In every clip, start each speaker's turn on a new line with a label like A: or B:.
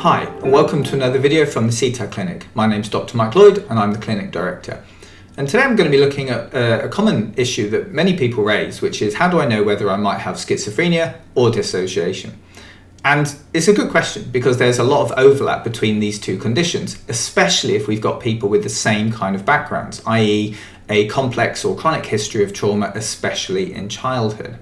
A: Hi, and welcome to another video from the CTAD Clinic. My name's Dr. Mike Lloyd, and I'm the Clinic Director. And today I'm going to be looking at a common issue that many people raise, which is how do I know whether I might have schizophrenia or dissociation? And it's a good question because there's a lot of overlap between these two conditions, especially if we've got people with the same kind of backgrounds, i.e. a complex or chronic history of trauma, especially in childhood.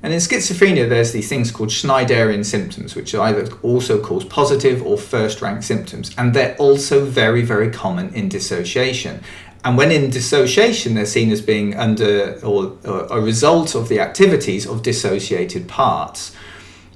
A: And in schizophrenia, there's these things called Schneidarian symptoms, which are either also called positive or first-rank symptoms. And they're also very, very common in dissociation. And when in dissociation, they're seen as being under or a result of the activities of dissociated parts.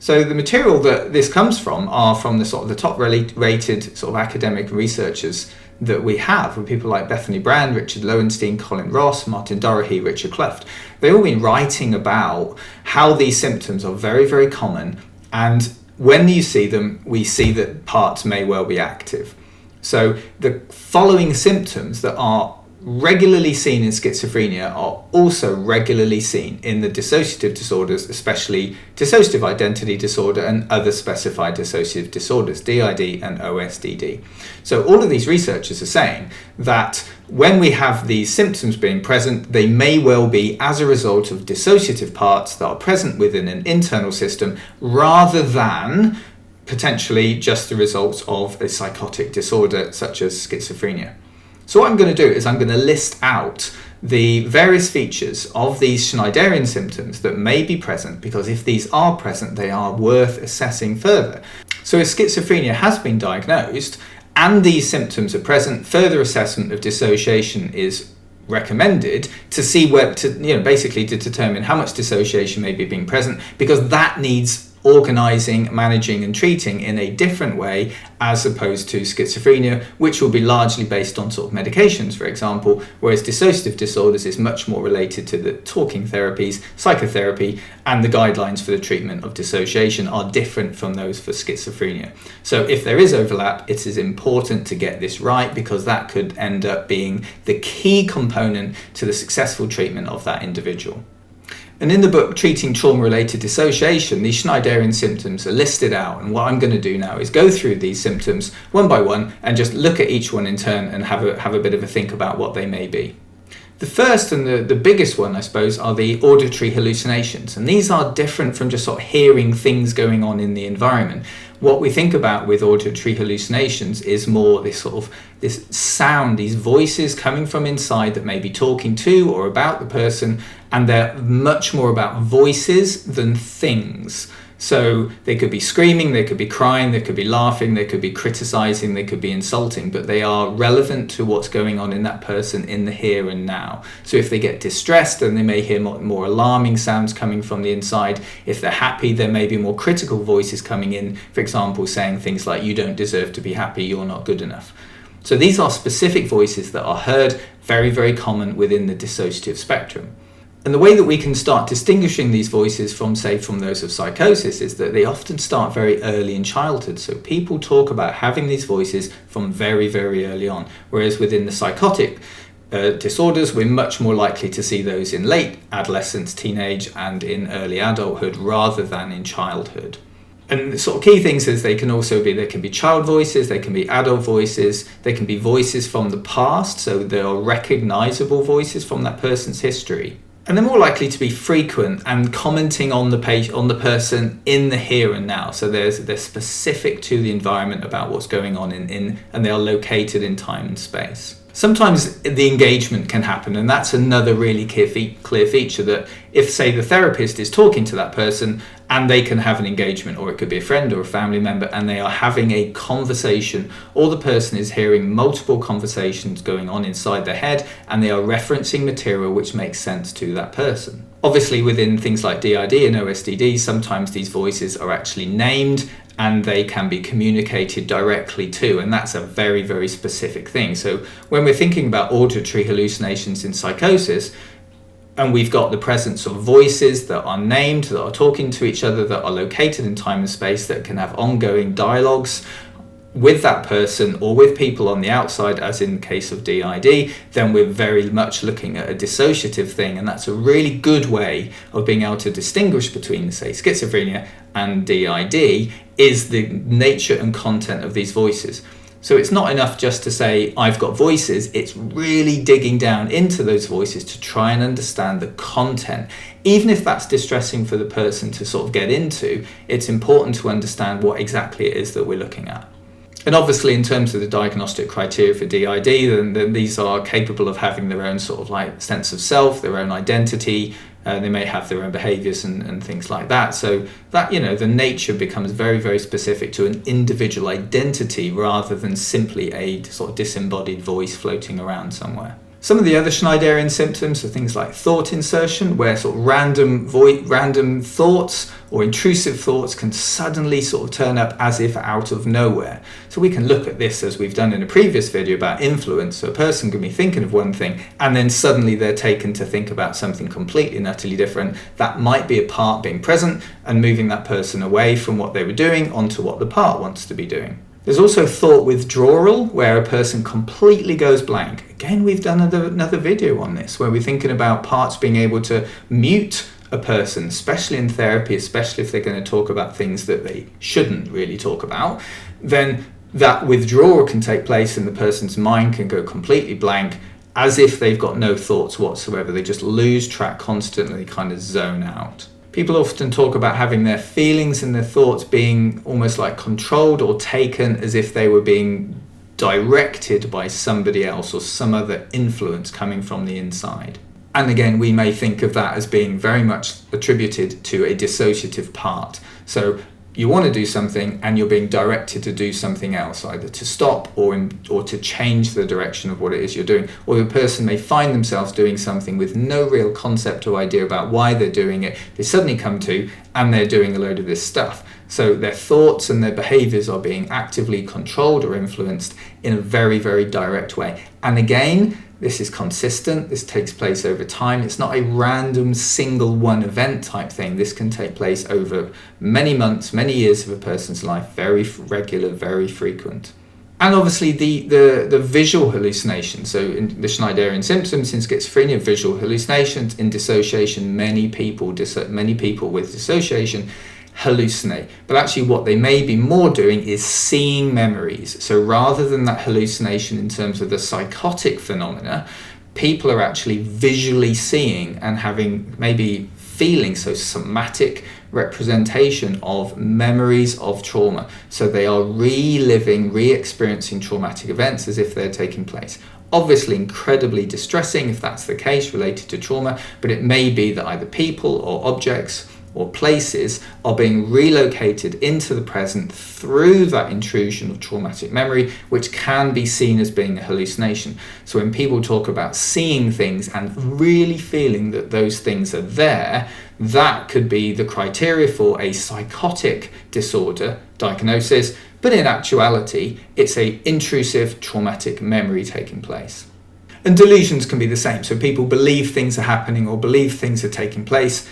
A: So the material that this comes from are from the top rated sort of academic researchers that we have, with people like Bethany Brand, Richard Loewenstein, Colin Ross, Martin Dorahy, Richard Kluft. They've all been writing about how these symptoms are very, very common, and when you see them, we see that parts may well be active. So the following symptoms that are regularly seen in schizophrenia are also regularly seen in the dissociative disorders, especially Dissociative Identity Disorder and Other Specified Dissociative Disorders, DID and OSDD. So all of these researchers are saying that when we have these symptoms being present, they may well be as a result of dissociative parts that are present within an internal system rather than potentially just the results of a psychotic disorder such as schizophrenia. So what I'm going to do is I'm going to list out the various features of these Schneidarian symptoms that may be present, because if these are present, they are worth assessing further. So if schizophrenia has been diagnosed and these symptoms are present, further assessment of dissociation is recommended to see where basically to determine how much dissociation may be being present, because that needs organising, managing and treating in a different way as opposed to schizophrenia, which will be largely based on sort of medications, for example, whereas dissociative disorders is much more related to the talking therapies, psychotherapy, and the guidelines for the treatment of dissociation are different from those for schizophrenia. So if there is overlap, it is important to get this right, because that could end up being the key component to the successful treatment of that individual. And in the book, Treating Trauma-Related Dissociation, these Schneidarian symptoms are listed out. And what I'm going to do now is go through these symptoms one by one and just look at each one in turn and have a bit of a think about what they may be. The first and the biggest one, I suppose, are the auditory hallucinations. And these are different from just sort of hearing things going on in the environment. What we think about with auditory hallucinations is more this sound, these voices coming from inside that may be talking to or about the person, and they're much more about voices than things. So they could be screaming, they could be crying, they could be laughing, they could be criticizing, they could be insulting, but they are relevant to what's going on in that person in the here and now. So if they get distressed, then they may hear more alarming sounds coming from the inside. If they're happy, there may be more critical voices coming in, for example, saying things like, "You don't deserve to be happy, you're not good enough." So these are specific voices that are heard, very, very common within the dissociative spectrum. And the way that we can start distinguishing these voices from those of psychosis is that they often start very early in childhood. So people talk about having these voices from very, very early on. Whereas within the psychotic disorders, we're much more likely to see those in late adolescence, teenage, and in early adulthood rather than in childhood. And the sort of key things is there can be child voices, they can be adult voices, they can be voices from the past, so they are recognizable voices from that person's history. And they're more likely to be frequent and commenting on the person in the here and now. So they're specific to the environment about what's going on and they are located in time and space. Sometimes the engagement can happen, and that's another really clear feature, that if, say, the therapist is talking to that person and they can have an engagement, or it could be a friend or a family member, and they are having a conversation, or the person is hearing multiple conversations going on inside their head and they are referencing material which makes sense to that person. Obviously, within things like DID and OSDD, sometimes these voices are actually named and they can be communicated directly to, and that's a very, very specific thing. So when we're thinking about auditory hallucinations in psychosis, and we've got the presence of voices that are named, that are talking to each other, that are located in time and space, that can have ongoing dialogues with that person or with people on the outside, as in the case of DID, then we're very much looking at a dissociative thing, and that's a really good way of being able to distinguish between, say, schizophrenia and DID is the nature and content of these voices. So it's not enough just to say, I've got voices. It's really digging down into those voices to try and understand the content. Even if that's distressing for the person to sort of get into, it's important to understand what exactly it is that we're looking at. And obviously, in terms of the diagnostic criteria for DID, then these are capable of having their own sort of like sense of self, their own identity. They may have their own behaviours and things like that. So that, the nature becomes very, very specific to an individual identity rather than simply a sort of disembodied voice floating around somewhere. Some of the other Schneidarian symptoms are things like thought insertion, where sort of random thoughts or intrusive thoughts can suddenly sort of turn up as if out of nowhere. So we can look at this as we've done in a previous video about influence. So a person can be thinking of one thing and then suddenly they're taken to think about something completely and utterly different. That might be a part being present and moving that person away from what they were doing onto what the part wants to be doing. There's also thought withdrawal, where a person completely goes blank. Again, we've done another video on this, where we're thinking about parts being able to mute a person, especially in therapy, especially if they're going to talk about things that they shouldn't really talk about. Then that withdrawal can take place and the person's mind can go completely blank, as if they've got no thoughts whatsoever. They just lose track constantly, kind of zone out. People often talk about having their feelings and their thoughts being almost like controlled or taken as if they were being directed by somebody else or some other influence coming from the inside. And again, we may think of that as being very much attributed to a dissociative part. So you want to do something and you're being directed to do something else, either to stop or to change the direction of what it is you're doing. Or the person may find themselves doing something with no real concept or idea about why they're doing it. They suddenly come to and they're doing a load of this stuff. So their thoughts and their behaviors are being actively controlled or influenced in a very, very direct way. And again, this is consistent. This takes place over time. It's not a random single one event type thing. This can take place over many months, many years of a person's life, very regular, very frequent. And obviously the visual hallucinations. So in the Schneidarian symptoms, in schizophrenia, visual hallucinations. In dissociation, many people with dissociation hallucinate, but actually what they may be more doing is seeing memories. So rather than that hallucination in terms of the psychotic phenomena, people are actually visually seeing and having maybe feeling, so somatic representation of memories of trauma. So they are reliving, re-experiencing traumatic events as if they're taking place. Obviously incredibly distressing if that's the case related to trauma, but it may be that either people or objects or places are being relocated into the present through that intrusion of traumatic memory, which can be seen as being a hallucination. So when people talk about seeing things and really feeling that those things are there, that could be the criteria for a psychotic disorder diagnosis, but in actuality, it's an intrusive traumatic memory taking place. And delusions can be the same. So people believe things are happening or believe things are taking place,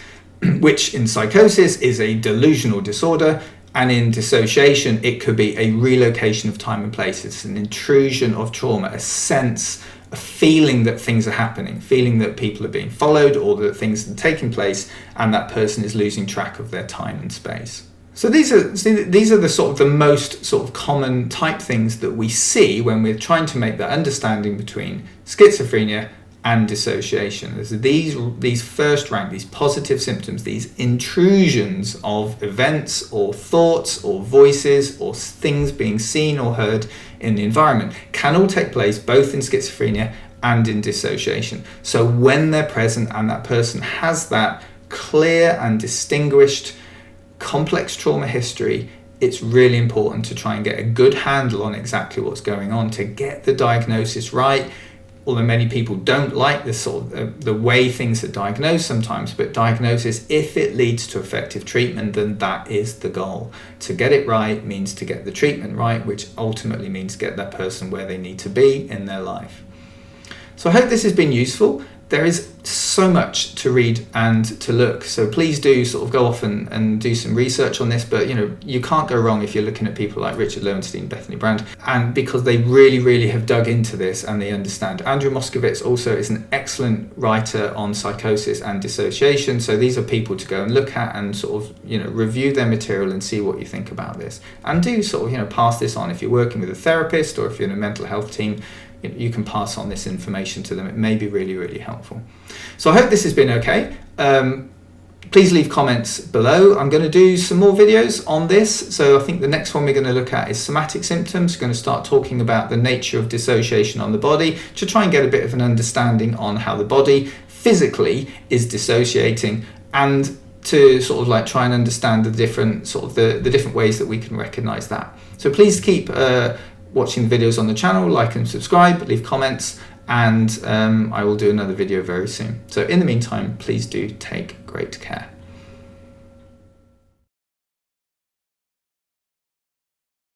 A: which in psychosis is a delusional disorder, and in dissociation it could be a relocation of time and place. It's an intrusion of trauma, a sense, a feeling that things are happening, feeling that people are being followed or that things are taking place and that person is losing track of their time and space. So these are the sort of the most sort of common type things that we see when we're trying to make that understanding between schizophrenia and dissociation. There's these first rank, these positive symptoms, these intrusions of events or thoughts or voices or things being seen or heard in the environment can all take place both in schizophrenia and in dissociation. So when they're present and that person has that clear and distinguished complex trauma history, it's really important to try and get a good handle on exactly what's going on to get the diagnosis right. Although many people don't like this sort of the way things are diagnosed sometimes, but diagnosis, if it leads to effective treatment, then that is the goal. To get it right means to get the treatment right, which ultimately means get that person where they need to be in their life. So I hope this has been useful. there is so much to read and to look, so please do sort of go off and do some research on this. But you can't go wrong if you're looking at people like Richard Loewenstein, Bethany Brand, and because they really have dug into this and they understand. Andrew Moskowitz also is an excellent writer on psychosis and dissociation, so these are people to go and look at and sort of review their material and see what you think about this, and do sort of pass this on. If you're working with a therapist or if you're in a mental health team, you can pass on this information to them. It may be really helpful. So I hope this has been okay. Please leave comments below. I'm going to do some more videos on this. So I think the next one we're going to look at is somatic symptoms. We're going to start talking about the nature of dissociation on the body to try and get a bit of an understanding on how the body physically is dissociating, and to sort of like try and understand the different sort of the different ways that we can recognize that. So please keep watching the videos on the channel, like and subscribe, leave comments, and I will do another video very soon. So in the meantime, please do take great care.